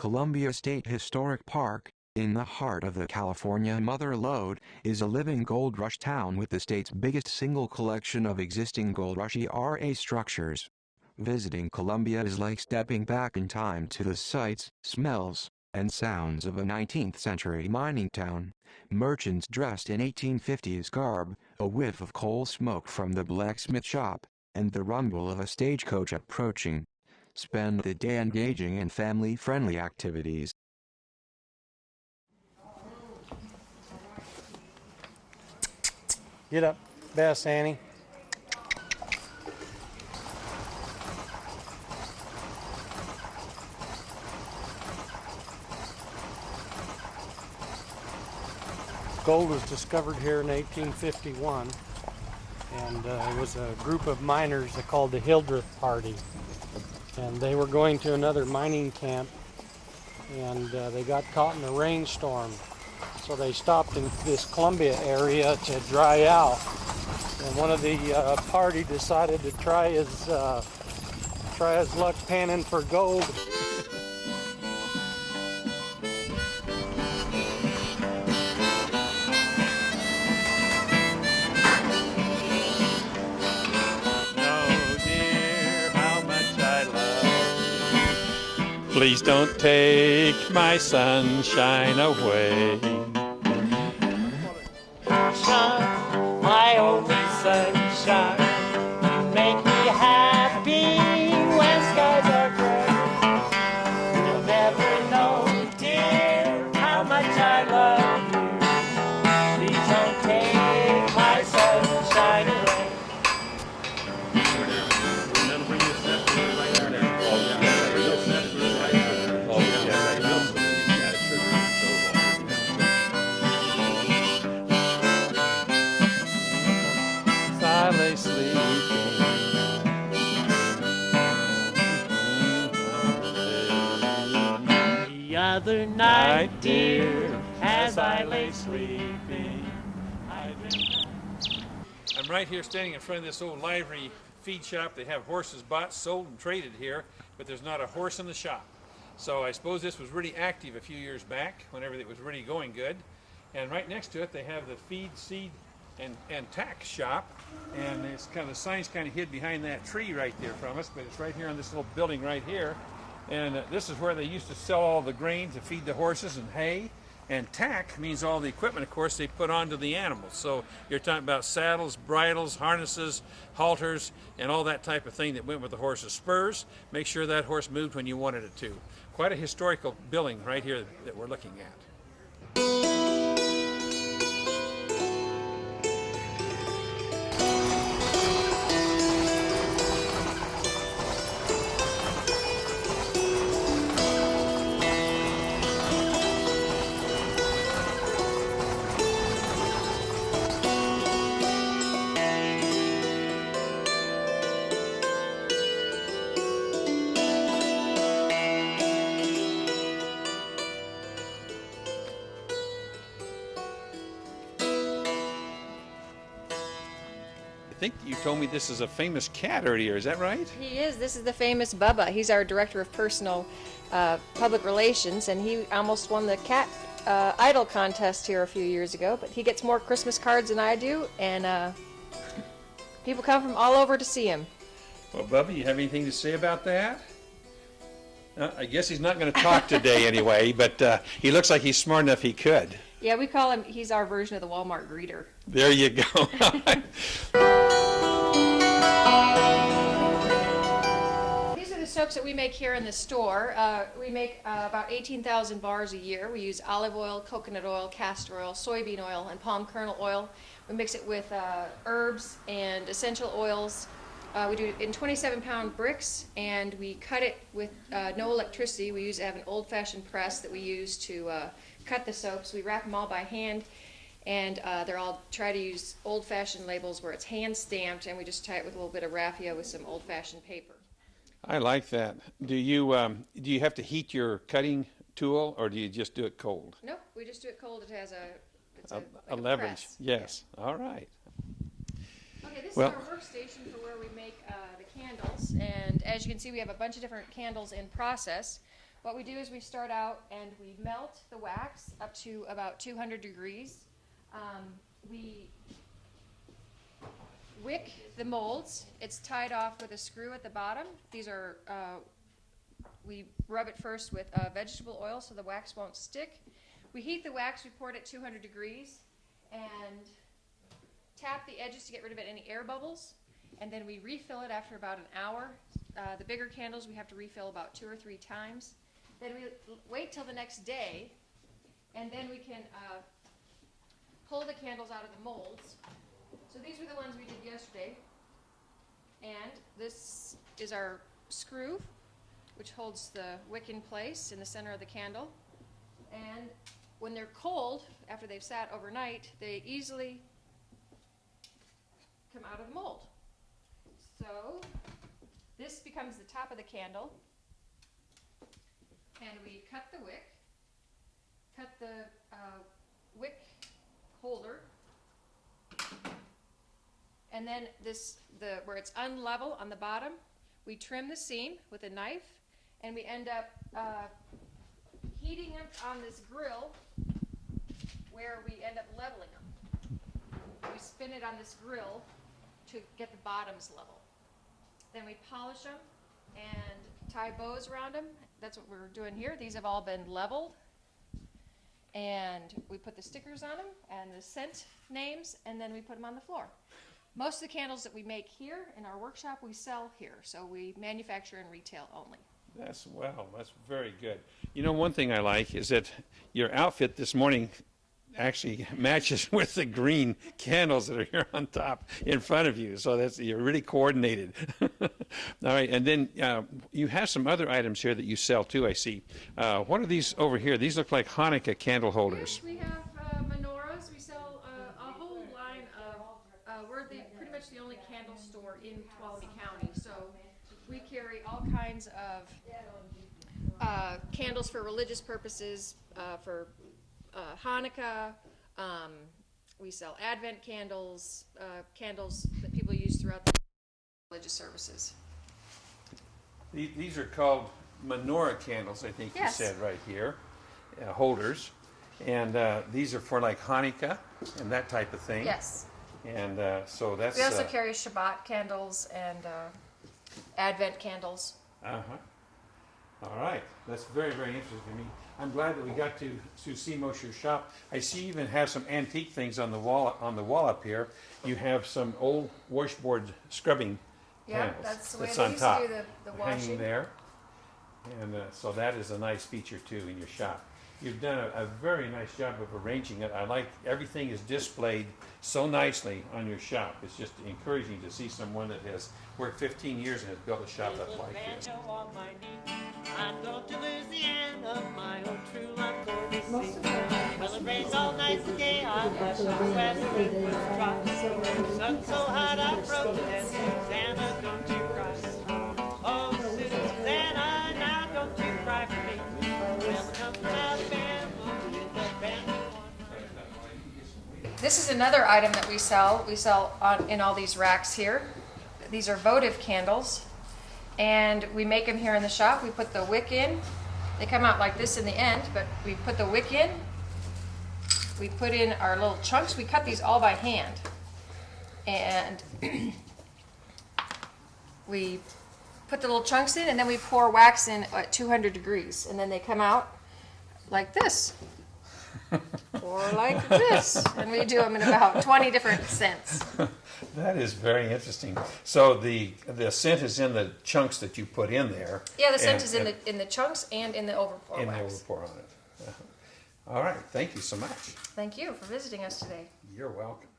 Columbia State Historic Park, in the heart of the California Mother Lode, is a living gold rush town with the state's biggest single collection of existing gold rush era structures. Visiting Columbia is like stepping back in time to the sights, smells, and sounds of a 19th-century mining town. Merchants dressed in 1850s garb, a whiff of coal smoke from the blacksmith shop, and the rumble of a stagecoach approaching. Spend the day engaging in family-friendly activities. Get up, Bess, Annie. Gold was discovered here in 1851, and it was a group of miners called the Hildreth Party, and they were going to another mining camp, and they got caught in a rainstorm, so they stopped in this Columbia area to dry out, and one of the party decided to try his luck panning for gold. Please don't take my sunshine away. Sunshine, my only sunshine, you make me happy when skies are gray. You'll never know, dear, how much I love you. Please don't take my sunshine away. The other night, dear, as I lay sleeping, I'm right here standing in front of this old livery feed shop. They have horses bought, sold, and traded here, but there's not a horse in the shop. So I suppose this was really active a few years back, whenever it was really going good. And right next to it, they have the feed, seed, and tack shop. And it's kind of, the sign's kind of hid behind that tree right there from us, but it's right here on this little building right here. And this is where they used to sell all the grain to feed the horses and hay. And tack means all the equipment, of course, they put onto the animals. So you're talking about saddles, bridles, harnesses, halters, and all that type of thing that went with the horse's spurs. Make sure that horse moved when you wanted it to. Quite a historical building right here that we're looking at. I think you told me this is a famous cat earlier, is that right? He is. This is the famous Bubba. He's our director of personal public relations, and he almost won the cat idol contest here a few years ago, but he gets more Christmas cards than I do, and people come from all over to see him. Well, Bubba, you have anything to say about that? I guess he's not going to talk today anyway, but he looks like he's smart enough he could. Yeah, we call him, he's our version of the Walmart greeter. There you go. These are the soaps that we make here in the store. We make about 18,000 bars a year. We use olive oil, coconut oil, castor oil, soybean oil, and palm kernel oil. We mix it with herbs and essential oils. We do it in 27-pound bricks, and we cut it with no electricity. We have an old-fashioned press that we use to cut the soaps. We wrap them all by hand, and they're all try to use old-fashioned labels where it's hand-stamped, and we just tie it with a little bit of raffia with some old-fashioned paper. I like that. Do you have to heat your cutting tool, or do you just do it cold? Nope, we just do it cold. It has like a leverage. Yes. Yeah. All right. Okay, this is our workstation for where we make the candles, and as you can see, we have a bunch of different candles in process. What we do is we start out and we melt the wax up to about 200 degrees. We wick the molds. It's tied off with a screw at the bottom. These are, we rub it first with vegetable oil so the wax won't stick. We heat the wax, we pour it at 200 degrees, and tap the edges to get rid of any air bubbles, and then we refill it after about an hour. The bigger candles we have to refill about 2 or 3 times. Then we wait till the next day, and then we can pull the candles out of the molds. So these were the ones we did yesterday, and this is our screw, which holds the wick in place in the center of the candle. And when they're cold, after they've sat overnight, they easily come out of the mold. So this becomes the top of the candle, and we cut the wick, cut the wick holder, and then where it's unlevel on the bottom, we trim the seam with a knife, and we end up heating them on this grill where we end up leveling them. We spin it on this grill to get the bottoms level. Then we polish them and tie bows around them. That's what we're doing here. These have all been leveled. And we put the stickers on them and the scent names, and then we put them on the floor. Most of the candles that we make here in our workshop, we sell here. So we manufacture and retail only. That's very good. You know, one thing I like is that your outfit this morning actually matches with the green candles that are here on top in front of you. So you're really coordinated. All right, and then you have some other items here that you sell too, I see. What are these over here? These look like Hanukkah candle holders. Yes, we have menorahs. We sell a whole line of, we're pretty much the only candle store in Tuolumne County. So we carry all kinds of candles for religious purposes, for Hanukkah. We sell Advent candles, candles that people use throughout the religious services. These are called menorah candles, I think Yes. you said right here, holders. And these are for like Hanukkah and that type of thing. Yes. And so that's... We also carry Shabbat candles and Advent candles. All right. That's very, very interesting to me. I'm glad that we got to see most of your shop. I see you even have some antique things on the wall up here. You have some old washboard scrubbing panels. That's the way that's they on used top, to do the hanging washing. there. And so that is a nice feature too in your shop. You've done a very nice job of arranging it. I like everything is displayed so nicely on your shop. It's just encouraging to see someone that has worked 15 years and has built a shop up like this. I go to Louisiana, my old true love for the sea. Well, it rains all night today, I'm west of the dry. Sun so hot I froze, and Susanna, don't you cry. Oh, Susanna, now don't you cry for me. Well, come from Alabama with a band of one. This is another item that we sell. We sell in all these racks here. These are votive candles. And we make them here in the shop. We put the wick in. They come out like this in the end, but we put the wick in. We put in our little chunks. We cut these all by hand. And we put the little chunks in, and then we pour wax in at 200 degrees. And then they come out like this. Or like this. And we do them in about 20 different scents. That is very interesting. So the scent is in the chunks that you put in there. Yeah, the scent is in the chunks and in the overpour in wax. the overpour on it. All right. Thank you so much. Thank you for visiting us today. You're welcome.